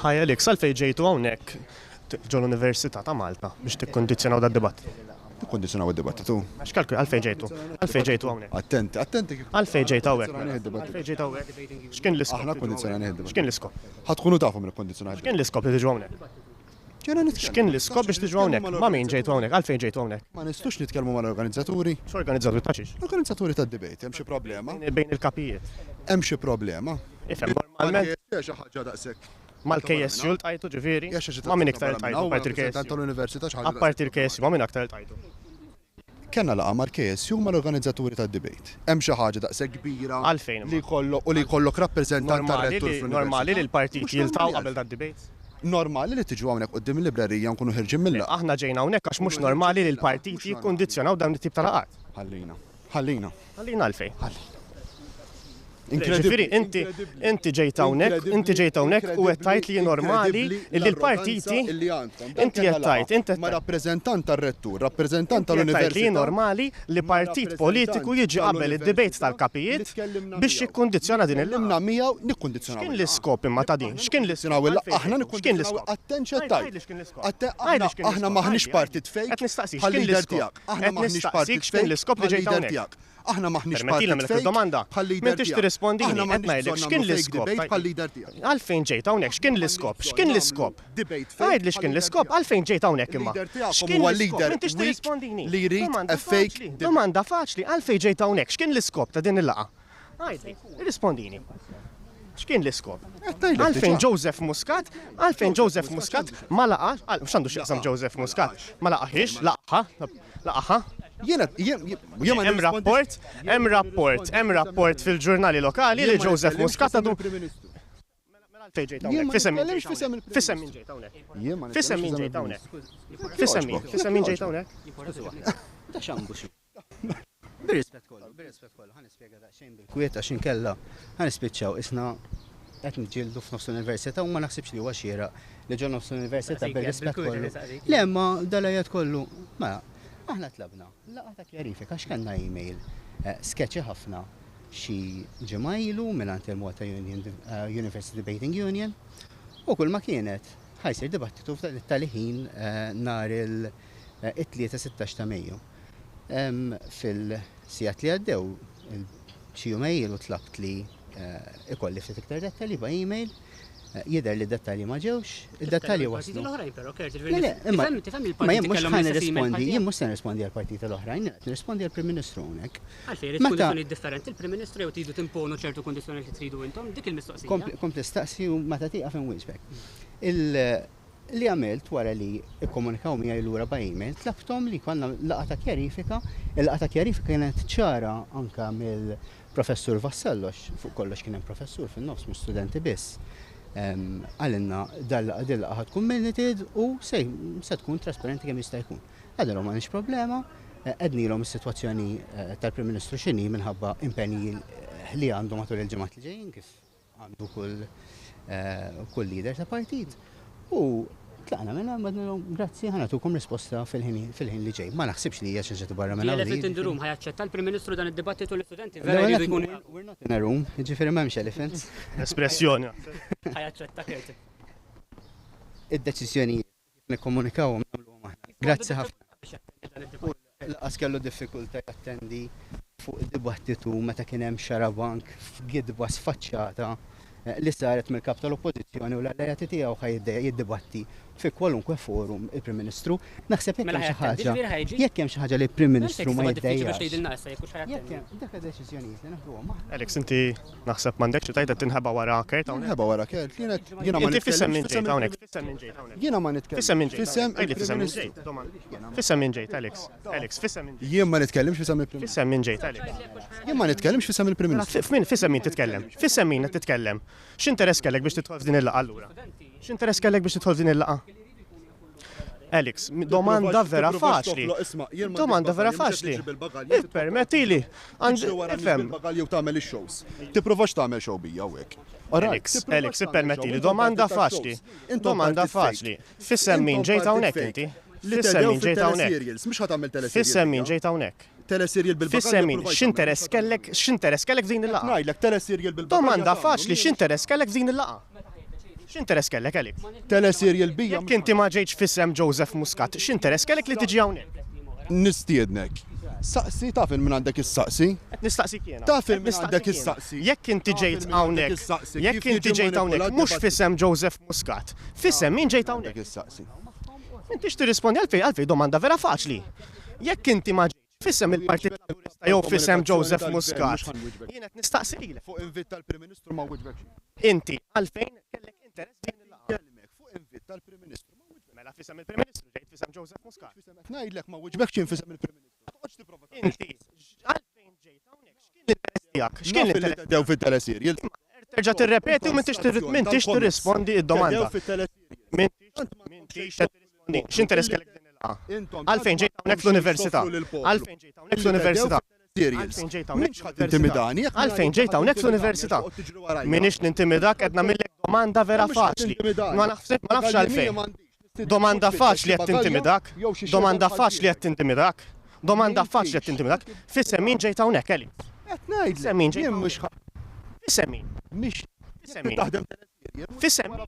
Ħajja Alex, għalfejn ġejtu hawnhekk ġol Università ta' Malta biex tikkondizjonaw dad-dibattitu. Tikkondizjonaw id-dibattitu. X'kalkul għalfejn ġejtu? Għalfejn ġejtu hawnhekk? Attenti. Għalfejn ġejtu hawnhekk? Għalfejn ġejtu hawnhekk? X'kien l-iskop? Aħna kondizjonajni id-dibattitu. X'kien l-iskop? Ħadkunu tafu minn kondizjonajni. X'kien l-iskop li tiġu hawnhekk? X'kien l-iskop biex tiġu hawnhekk? Ma' min ġejtu hawnhekk? Għalfejn ġejtu hawnhekk? Ma nistux nitkellmu mal-organizzaturi. X'organizzaturi ta' xiex? L-organizzaturi tad-debate, hemm xi problema. Bejn il-kapijiet. Hemm xi problema. Ifhem normalment Xi ħaġa daqshekk. mal-KSU l-tajtu ġifieri. Ma' min iktar l-tajtu apparti il-KSU. tal-Università xi ħaġa. Apparti il-KSU, ma' min aktar l-tajtu. Kenna laqa mal-KSU mal-organizzaturi tad-debate. Hemm xi ħaġa daqshekk kbira Għalfejn li jkollok rappreżentant tar-rettur fl-università. normali li l-partiti jiltgħu qabel dad-debate. Normali li tiġu hawnhekk quddiem il-librerija nkunu ħirġin mill-laqgħa. Aħna ġejna hawnhekk għax mhux normali li l-partiti jikkondizzjonaw dawn it-tip ta' laqgħat. Ħallina. Ħallina għalfejn. Inkredibbli. Ġifieri inti ġejt hawnhekk u qed tgħid li normali li l-partiti inti qed tgħid ma' rappreżentant tar-rettur, rappreżentant li tal-università. normali li partit politiku jiġi qabel id-debate tal-kapijiet biex jikkondizzjona din il-laqgħa. Tkellimna miegħu nikkundizzjonaw. X'kien l-iskop imma ta' din? X'kien Aħna X'kien nikkundizzjonaw l-iskop? attention tajt. x'kien l-iskop? Aħna maħniex partit fejn. Qed nistaqsi bħal x'kien leader l-iskop? tiegħek. Aħna maħniex partit x'kien l-iskop li bħal ġejt leader hawnhekk. tiegħek. Aħna maħniex Permettilna partit mill domanda. bħal leader M'intix tiegħek. tirrispondini, Aħna qed maħniex ngħidlek bżonn x'kien nagħmlu fake l-iskop? debate bħal leader tiegħek. Għalfejn ġejt hawnhekk? X'kien l-iskop? X'kien l-iskop? Debate fake Għajdli x'kien l-iskop? Għalfejn ġejt hawnhekk imma? Leader tiegħekom X'kien huwa l-iskop? leader M'intix weak tirrispondini. li jrid Domanda a fake faċli. debate. Domanda faċli. Għalfejn ġejt hawnhekk? X'kien l-iskop ta' din il-laqgħa? Għajdli, irrispondini. X'kien l-iskop? Għalfejn Joseph Muscat? Għalfejn Joseph Muscat ma laqax? X'għandu x'jaqsam Joseph Muscat? Ma laqax? Laqaha? Hemm rapport fil-ġurnali lokali li Joseph Muscat għadu. Fejn ġejt hawnhekk? Fisem min ġejt hawnhekk? Fisem min ġejt hawnhekk? Fisem min ġejt hawnhekk? Bir-rispett kollu, ħan nispjega daqsxejn bil-kwiet għax inkella ħan nispiċċaw isna qed niġġieldu f'nofs università u ma naħsibx li huwa xieraq li ġo nofs università bir-rispett kollu. Le ma dalajat kollu, ma aħna tlabna laqgħa ta' kjarifika għax kellna email skeċi ħafna xi ġimgħa ilu mingħand il-Malta University Debating Union u kull ma kienet ħajsir dibattitu tal-ħin nhar il-3-16 ta' Mejju. Fil-sijat li għaddew xi email u tlabt li ikolli ftit iktar dettalji ba' email jidher li dettalji ma ġewx, id-dettalji waslu. Ma jien mhux ħan nirrispondi, jien mhux se nirrispondi għall-partiti l-oħrajn, nirrispondi għall-Prim Ministru hawnhekk. Għalfejn irid kundizzjoni differenti, il-Prim Ministru jew tridu timponu ċertu kundizzjoni li tridu intom, dik il-mistoqsija. Kom tistaqsi u meta tieqa fejn wieġbek. Li għamilt wara li ikkomunikaw miegħi lura ba' email, tlabthom li konna laqgħa ta' kjarifika, il-laqgħa ta' kjarifika kienet ċara anke mill-Professur Vassallox, fuq kollox kien hemm professur fin-nofs mhux studenti biss. Għalinna dal-laqgħa tkun minuted u se tkun trasparenti kemm jista' jkun. Għadilhom m'għandix problema, qednilhom is-sitwazzjoni tal-Prim Ministru x'inhi minħabba impenji li għandu matul il-ġimgħat li ġejjin kif għandu kull leader ta' partit. U tlaqna minna madnilhom grazzi ħanatukom risposta fil-ħin li ġej. Ma naħsibx li hija xi ġeta barra minn L-elephant in the room ħajaċċetta l-Prim Ministru dan id-dibattitu l-istudenti vera jridu jkunu. We're not in a room, jiġifieri m'hemmx elephants. Espressjoni. Ħajaċċetta kerte. Id-deċiżjonijiet nikkomunikawhom nagħmluhom aħna. Grazzi ħafna. Laqas kellu diffikultà jattendi fuq id-dibattitu meta kien hemm xarabank f'gidba sfaċċata li saret mill-kap tal-oppożizzjoni u l-alleati tiegħu jiddibatti fi kwalunkwe forum il-Prim Ministru. Naħseb jekk hemm xi ħaġa li l-Prim Ministru ma jiddejjax. Dak id-deċiżjonijiet li naħduhom aħna. Alex, inti naħseb m'għandekx xi tajt tinħeba wara kert hawnhekk. Nħeba wara kert. Jiena ma Inti fissem min ġejt hawnhekk. Jiena ma nitkellem. Fissem min ġejt. Fissem Għajli fissem min il-Prim ġejt. Fissem min ġejt, Alex. Alex, fissem min ġejt. Jien ma nitkellimx fissem il-Prim Fissem min ġejt, Alex. Jien ma nitkellimx fissem il-Prim Ministru. Fissem min titkellem. Fissem min qed titkellem. X'interess kellek biex tidħol f'din il-laqgħa allura? X'interess kellek biex tidħol f'din il-laqgħa? Alex, domanda vera faċli. Domanda vera faċli. Permettili. Ifhem. Jew tagħmel ix-shows. Tipprovax tagħmel show bija hawnhekk. Alex, permettili. Domanda faċli. Domanda faċli. Fissem min ġejt hawnhekk inti? Fissem min ġejt hawnhekk? Mhux ħatamel teleserial. Fissem min ġejt hawnhekk? Teleserial bil-bagalja. Fissem min x'interess kellek f'din il-laqgħa? Ngħidlek teleserial bil-bagalja. Domanda faċli, x'interess kellek f'din il-laqgħa? X'interess kellek għalik? Teleserial bija. Jekk inti ma ġejtx fissem Joseph Muscat, x'interess kellek li tiġi hawnhekk? Nistiednek. Saqsi taf minn għandek is-saqsi? Qed nistaqsik jiena. Taf Qed minn nistaqsik għandek jiena. is-saqsi? Jekk inti ġejt hawnhekk, jekk inti ġejt hawnhekk mhux fissem Joseph Muscat, fissem min ġejt hawnhekk? Għandek is-saqsi. Intix tirrispondi għalfej domanda vera faċli. Jekk inti ma ġejtx fissem il-Partit Laburista jew fissem Joseph Muscat, jien qed nistaqsi lilek. Fuq invit tal-Prim Ministru ma wiġbekx. Inti għalfejn kellek interess din il-laqgħa. Fuq invit tal-Prim Ministru ma wiġbekx. Mela fissem il-Prim Ministru ġejt fissem Joseph Muscat. Ngħidlek ma wiġbekx infisem il-Prim Ministru. Toqgħodx tipprova. Inti għalfejn ġejt hawnhekk x'kien l-interess tiegħek? X'kien l-interess? Dew fit-teleserial. Terġa' tirrepeti u m'intix tirrispondi d-domanda. M'intix tirrispondi. X'interess kellek din il-laqgħa? Għalfejn ġejt hawnhekk fl-università? Għalfejn ġejt hawnhekk fl-università? Għalfejn ġejt hawnhekk Intimidani. Għalfejn ġejt hawnhekk fl-università? Minix nintimidak qed nagħmilek domanda vera faċli. Ma nafx għalfejn. Domanda faċli qed tintimidak. Domanda faċli qed tintimidak. Domanda faċli qed tintimidak. Fissem min ġejt hawnhekk Eli? Qed ngħidlek. Fissem min ġejt Jien hawnhekk? mhux Fissem min? mhix Fissem min? taħdem teleserial. Fissem min?